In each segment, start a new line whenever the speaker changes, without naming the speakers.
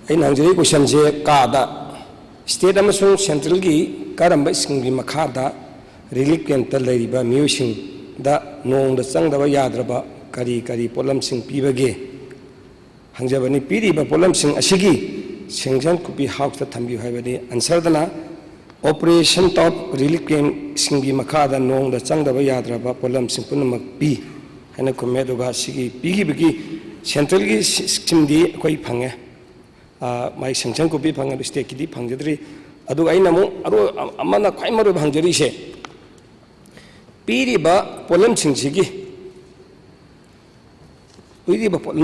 हंजरी question से कादा state central की करम स्कीम मखादा रिलीफ कैंप म्यूसिंग नोंद चंगदब याद्रब करी करी पोलम पीबगे हंजबनी पीरीब पोलम सेंक्शन कुपी हाउस थम्बियु है आंसरदना operation top relief camp scheme की मखादा नोंद चंगदब याद्रब पोलम पुनमक पी है खुमे पीगी सेंट्रल की स्कीम दी कोई फंगे माई सेंक्शन को भी फंगे स्टेट की फंगद्री खाई मरु हंजरीसे पीरीब पोलम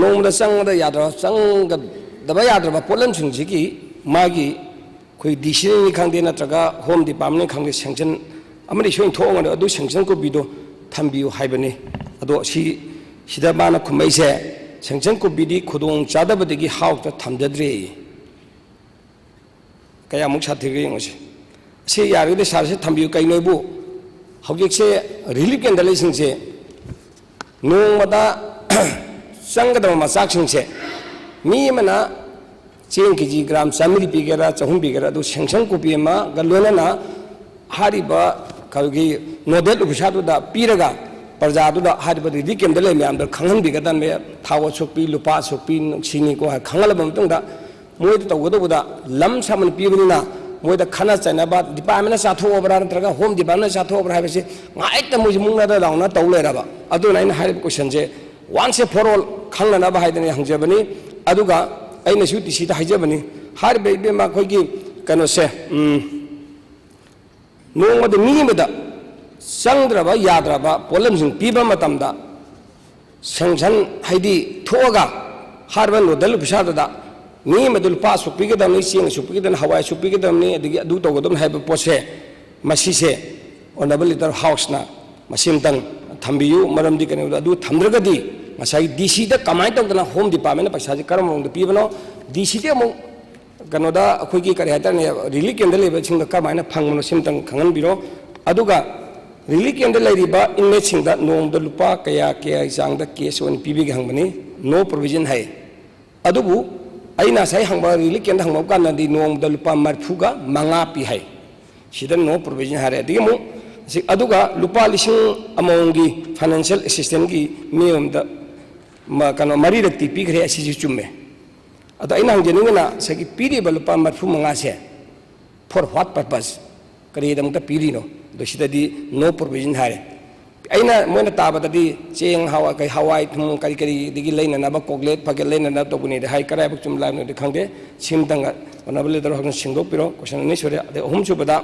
नोंद चंगद चंगदब याद्रब पोलम मागी कोई डीसी खांगे नत्रगा होम डिपार्टमेंट खांगे सेंक्शन सोई थोंगद सेंक्शन को भी थम्बियु हाइबने माना खुमैसे सेंक्शन को भी खुदों चादबदगी हाउस थमजद्रे कयामुक साथीगे से यारगदे सारे थम्बियु कईनोबू हौजिकसे रिलीफ कैंप से नोंमदा चंगदब मचाकसिंगसे मी मना चेंग केजी ग्राम 100 पीगेरा 200 पीगेरा सेंक्शन कॉपी लोनना कई नोडल ऑफिसर पीरगा प्रजादुदा रिलीफ कैंप मैम खागदे थाव सोपी लुपा सोपी सिंको खागलब मोद तौगदबूदा लम सामन पीबना मोद खाना चाइनब डिपार्टमेंट चाथोब्रा नत्रगा होम डिपार्टमेंट चाथोब्रा है गाइट मोज मुंगद लाउना तौ लेरब अदुना क्वेश्चन से वंस ए फॉर ऑल खानब है हंजबनी डीसी हाजबनी की कनोसे नोंमद मीमद चंद्रब याद्रब पोलम पीब सेंक्शन है थोगा नोडल ऑफिसर मीमद लुपा सुपीगदनी चेंग सुपीगदन हवाई सुपीगदनी तौगदम है पोसे मसीसे ऑनरेबल लीडर हाउसना मसीमतंग थम्बियु मरमदी कनो थम्द्रगदी डीसी कमाय तौदना होम डिपार्टमेंट पैसा करम मौद पीबनो डीसी कनोद अखोगी करी है रिलीफ कैंप लेबसिंग कमाय फंगनो सिमतंग खंगनबिरो अदुगा रिलीफ कैंप लेरिबा इनमेटसिंग नोंद लुपा कया कया चांग केस ओन पीबीगे हंगबनी नो प्रोविजन है अदुबु अइना साइ हंगबा रिलीफ कैंप हंगब कानदी नोंद लुपा 45 पी है सिदा नो प्रोविजन है दिगमु अदुगा लुपा लिसिंग अमौंगी फाइनेंशियल असिस्टेंट की नियमद कनो मरी रक्ति पीग्रे असिजु चुम्मे अदो अइना हंजनिंगना सगी पीरीब लुपा 45 से फॉर व्हाट पर्पस करीदमता पीरीनो दोसिददी नो प्रोविजन है अइना मोना ताबददी चेंग हवाई थुम करी करी दिगी लेननब कोगलेट फगे लेननब तोबुनी हाई करायब चुमला नो खंगे सिमतंग ओनबल लेदर हगन सिंगोपिरो क्वेश्चन नि सोरे अदे अहुम सुबदा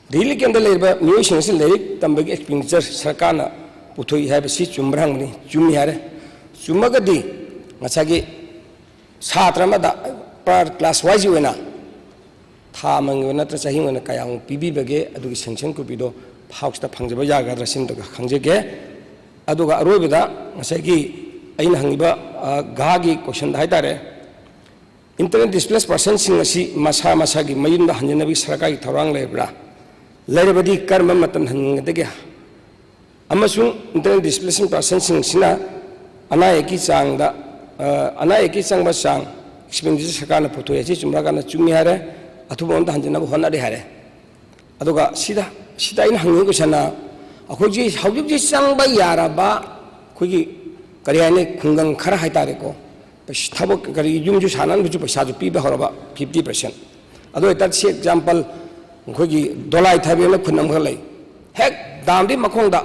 रिलीफ कैंप म्यूसिंग लाइक तंबगी एक्सपेंडिचर सरकार पुथोई है चुम्ब्रांगनी चुम्मी है चुम्मगदी छात्र पर क्लास वाइज होना था मंग नत्र चाही क्या पीबीबगे सेंक्शन कॉपीदो हाउस फंजब यागद्रा खंजगे अरोबद अना हंगीब घागी क्वेश्चन है इंटरनेट डिस्प्लेस पर्सन मसा मसा की मयूम हंजनबी सरकार की थौरांग लेब्रा लेरबदी कर्म मतन हंगदगे इंटरनेट डिस्प्लेसिंग पर्सन अनायक की चांग अनायक की चंब चांग एक्सपेंडिचर सरकार पुथोए चुम्रागा चुम्मी है अथुब हंजनब होनादे है हंगी क्वेश्चन अखोजी हौजी चंब यारब अखोगी करी है खुंगं खरा हाइतारेको थबक करी यूमजु साननबजु पैसा पीब हरब 50% अदो से एग्जांपल अखोगी दोलाई थाबेन खुनम लै हेक दामदी मखोंदा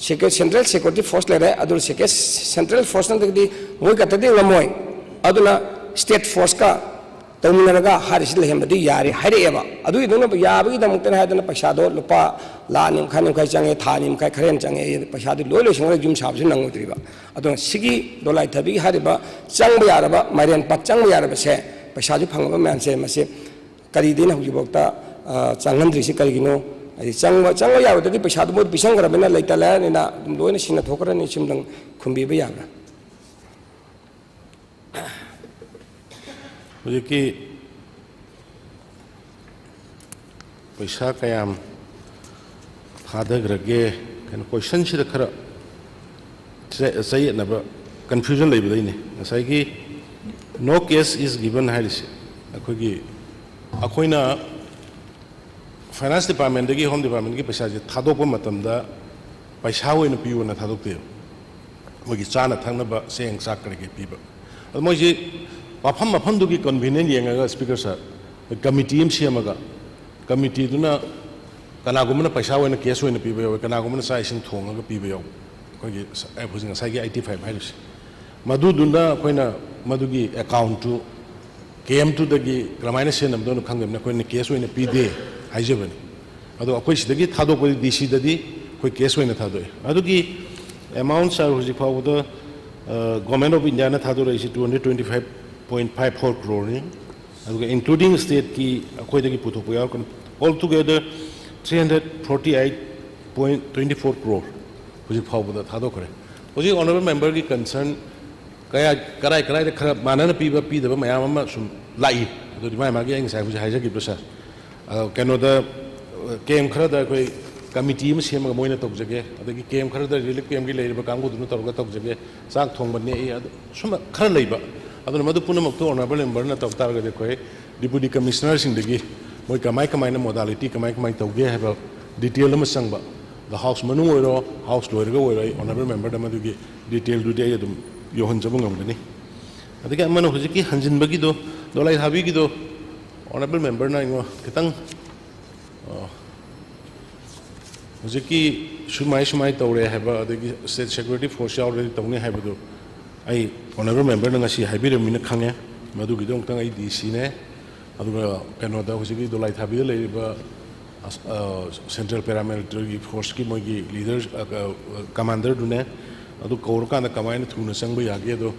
सेंट्रल सिक्योरिटी फोर्स लेरे अदु सेंट्रल फोर्स नदी मोई कतदी लमोय अदुना स्टेट फोर्स का तौमिनरगा हारिस लेहमदी यारे हाइरेबा अदु इदुना याबगी दमतन हादना पैसादो लुपा ला निमखा चंगे था निमखा खरेन चंगे पैसादो लोय लोयसिंग जुम साबसु नंगुद्रिबा अदुना सिगी दोलाई थाबी हारिबा चंग यारबा माइरेन पा चंग यारबा से पैसाजु फंगबा मैनसे मसे करीदिन हौजिबोक्ता चांगंद्रिसे करिगिनो चंग याबदी पैसा मोद पिसंग्रबना लेतलानिना लोयना सिंना थोकरनि सिमदंग खुंबीबा याब्रा
हुजूकी पैसा कयाम थादग्रगे क्वेश्चन से खरा चयनब confusion लेबदने no case is given hairisi akhoi akoina finance department dagi home department gi paisa je thadokpa matamda paisa hoina piu na thadokte mogi chana thangna ba seng sak karege piba moi ji mafam dugi convenient yenga speaker sir committee em siamaga committee duna kanagumna paisa hoina case hoina piba yo kanagumna sa ising thonga ga piba yo kogi hujing sa gi 85 hairisi madu dunda koina madugi account to KM2 dagi kramaina senam don khangem na koina case hoina pide haijabani ado akoi sidagi thado ko DC dadi koi case hoina thado adugi amounts are huji pawda government of India na thado raisi 225.54 crore ni aduga including state ki akoi dagi puthok ya all together 348.24 crore huji pawda thado kare huji honorable member ki concern kaya karai de khara manana piba pidaba mayam ama sum lai ado di mai magi ang sai huji haija ki sir kano da game khara da koi committee ma sem ga moina tok jage adagi game khara da relief game gi leiba kangu dunu tor ga tok jage sak thong ban ne adu suma khara leiba adu madu puna mak to honorable member na tok tar ga de koi deputy commissioner sing dagi moi kamai na modality kamai tok ge ha detail ma sang ba the house manu oiro house loir ga oiro honorable member da madu gi detail du de adum yohan jabung ngam gani adagi amana hujiki hanjin bagi do dolai habi gi do honorable member na ingo kitang hujiki sumai tawre haba adagi state security force already tawne haba do ai honorable member na ngasi haibire mina khange madu gi dong tang ai DC ne aduga kano da hujiki dolai thabi le ba central paramilitary force ki mogi leaders commander du ne adu kor kan da kamaina thuna sangba yage do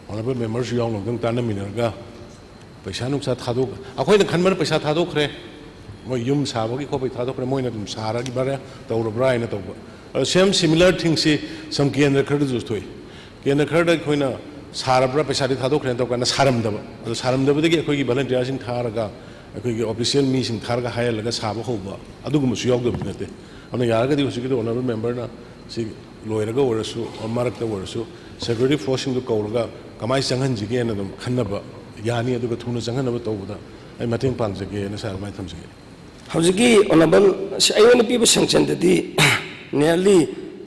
honorable members yaw no dang tan minarga paisa nuksa thadok akhoi na khanman paisa thadok khre moi yum sabagi khobai thadok khre moi na dum sara gi bare tawra brai na tawba same similar things se some kendra khar ju thoi kendra khar da khoi na sarabra paisa di thadok khre tawka na saram daba adu saram daba de gi khoi gi volunteer sing tharaga khoi gi official me sing tharaga hayal laga saba khoba adu gum su yog dab nate amna yaraga di usi gi honorable member na si loiraga warasu amarakta warasu security force sing do kawraga kamai changhan jige na dum khannaba yani aduga thuna changhanaba tawbada ai mateng pangjage na sar mai thamjage
hawjiki honorable ayona piba sanction dadi nearly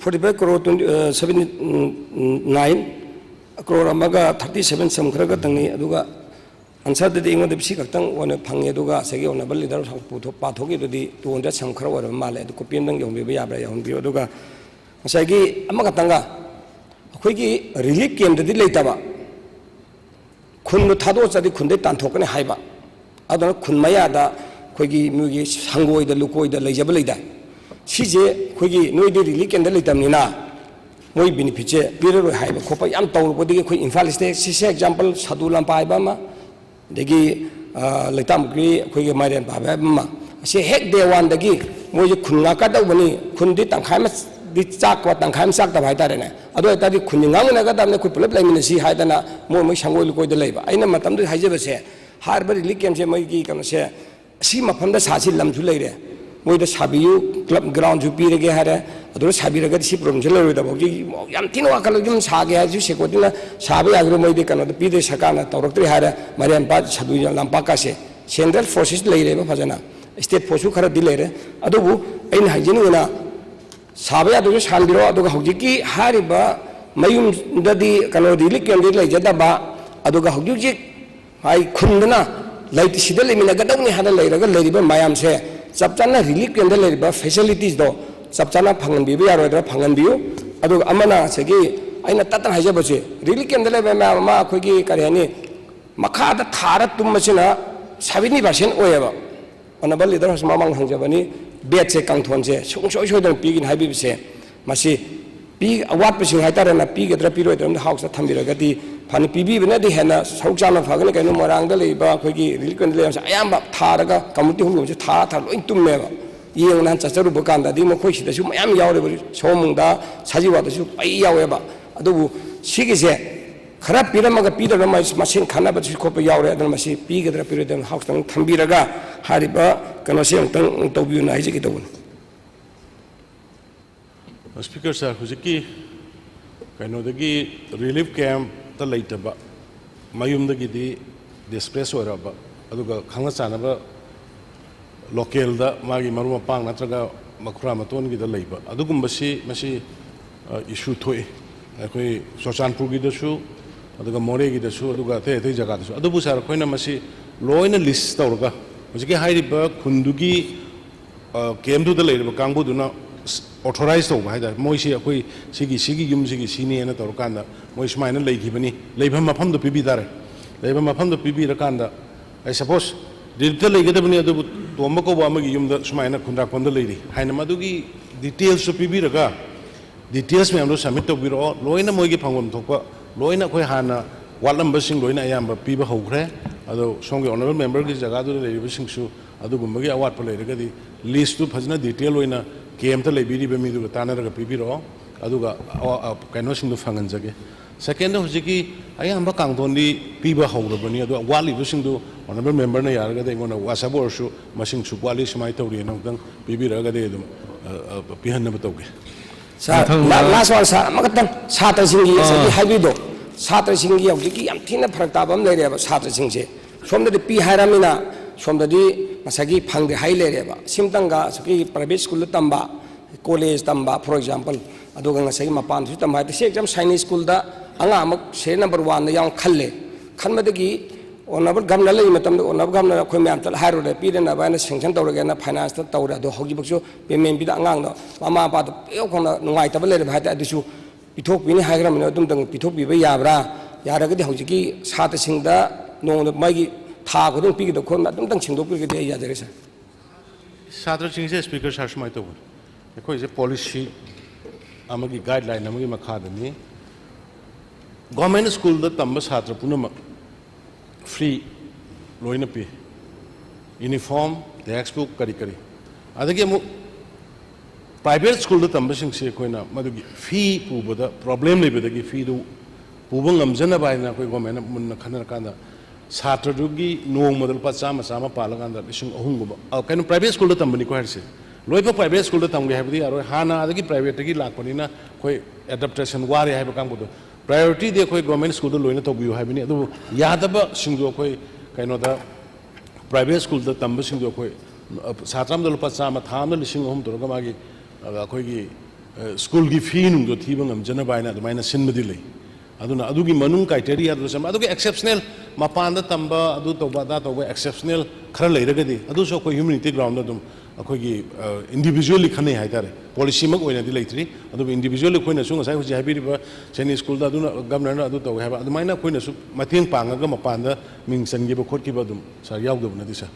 45 crore 79 crore amaga 37 sam kharaga tangni aduga answer dadi ingo debsi kaktang wana phange aduga segi honorable leader putho pathogi dadi 200 sam khara wara male adu kopian dang yombe ba yabra yombe aduga segi amaga tanga akhoi relief camp dadi leitaba khunno thado chadi khunde tanthokane haiba adona khunmaya da khoigi mugi sangoi da lukoi da leijaba leida sije khoigi noidi relief camp da leitamnina moi benefit je biro haiba khopa yam tawru bodigi khoi infal state sise example sadulam paiba ma degi leitam gi khoigi mairen baba ma se hek de wan dagi moi khunga ka da bani khundi tangkhai ma di chak wa tangkhai ma sak da bai tare ne ado ta di khuninga na ga damne khoi pulap laimina si haidana moi sangoi lukoi da leiba aina matam du haijeba se harbar relief camp se moi gi kam se si mafam da sachi lam ju leire moi da sabiyu club ground ju pirege hare ado sabiraga si problem jelo da bogi yam tino akal jum sage ha ju se ko dina sabe agro moi de kana da pide sakana tawrakri hare marian pa sadu lampa ka se central forces leire ba fajana state force khara dilere ado bu aina hajinu na sabe adu sandiro adu hojiki hariba mayum dadi kana relief camp de leijada ba adu ga hojik hai khundana laiti sidal lemina gadawni hada leiraga leiriba mayam se chapchana relief camp de leiriba facilities do chapchana phangan bi ya roidra phangan biu adu amana segi aina tatan haijaba se relief camp de leba ma khoigi kariyani makha da thara tummasina 70% oyeba honorable leader hasma mang hangjabani bet se kangthon se sungsoi soidon pigin haibi se masi pi awat pasing haitara na pi gedra pi roidram house thambiraga di phani pibi bena di hena saukjana phagane kaino morang da leiba khoigi religion le sa ayamba tharaga community hum se tha loin tummeba yeng nan chacharu bakanda di mo khoi sida su mayam yaure bari somungda sajiwa da su pai yaweba adu sigi se khara piramaga pidara ma masin khana ba su khopa yaure adan masi pi gedra pi roidram house tang thambiraga hariba kana se tang tobiu na hiji ki tobun
speaker sir hujiki kaino dagi relief camp ta leitaba mayumdagidi displace oiraba aduga khanga chanaba local da magi maru mapang natraga makhura maton gi da leiba adugumbasi masi issue thoi akoi Sochanpur gi da su aduga More gi da su aduga the jaga da su adubu sar khoina masi loina list tawraga hojiki hairiba khundugi KM2 da leiba kangbu duna authorized tawba haida moisi akoi sigi yum sini na tawrkanda moi smaina leigibani leibam mafam do pibi dare leibam mafam do pibi rakanda I suppose dita leigidabani adu tomba ko ba magi yumda smaina khundra konda leiri haina madugi details so pibi raga details me amdo submit to biro loina moigi phangom thokpa loina khoi hana walamba sing loina ayamba piba hogre ado songi honorable member gi jaga du leiri sing su adu gumbagi award pa leiri gadi list tu phajna detail loina KM ta leibiri be mi du tana raga pibiro aduga kaino sing du phangan jage second hojiki ayamba kangdoni piba hograbani adu wali bu sing du honorable member na yarga de ngona wasabor su masing su wali smai tawri nang pibira ga de dum pihan na batawge
last one sa magatang satra singi sagi haibido satra singi hojiki yam thina pharak tabam leireba satra singse somda pi hairamina somda di masagi phangde hai leireba simtanga sagi private school tamba college tamba for example aduga ngasagi mapan su tamba te exam Chinese school da anga amak se number 1 da yang khalle khanmadagi honorable governor lay matamda honorable governor khoi myam tal hairo de pide na bana sanction tawrage na finance ta tawra do hogi bakso payment bi da angang no mama pa do eu khona ngai tabal le bha ta adusu pithok bini haigram no dum dang pithok bi ba yabra yaragadi hojiki sat singda nong da magi tha godong pi do khon dum dang singdok pi ge ya jare sa
satra singse speaker sar smai to khoi je policy amagi guideline amagi makha dani government school da tamba satra punama free loina pi uniform textbook kari adagi mu private school da tamba sing se koina madugi fee pubada problem lebadagi fee du pubang amjana baina koi government munna khana kanda satra dugi nong modal pa sama palaganda ising ahunguba kaino private school da tamba ni ko harse loipa private school da tamge habdi aro hana adagi private gi lakpanina koi adaptation wari haiba kangbudo priority de koi government school da loina to biu haibini adu yadaba singdo koi kaino da private school da tamba singdo koi satram da lupa sama tham da lising hom to ga magi koi gi school gi fee nung do thiba ngam jana baina adu maina sinmadi lei aduna adugi manung criteria adu sam adugi exceptional mapan da tamba adu to ba da to exceptional khara leiragadi adu so koi humanity ground da dum akogi individually khane haitare policy mak oina di leitri adu individually koina su ngasai hoji habiri ba Chinese school da aduna governor na adu to haba adu maina koina su mateng panga ga mapan da ming san gi ba khot ki ba dum sa yaw da na disa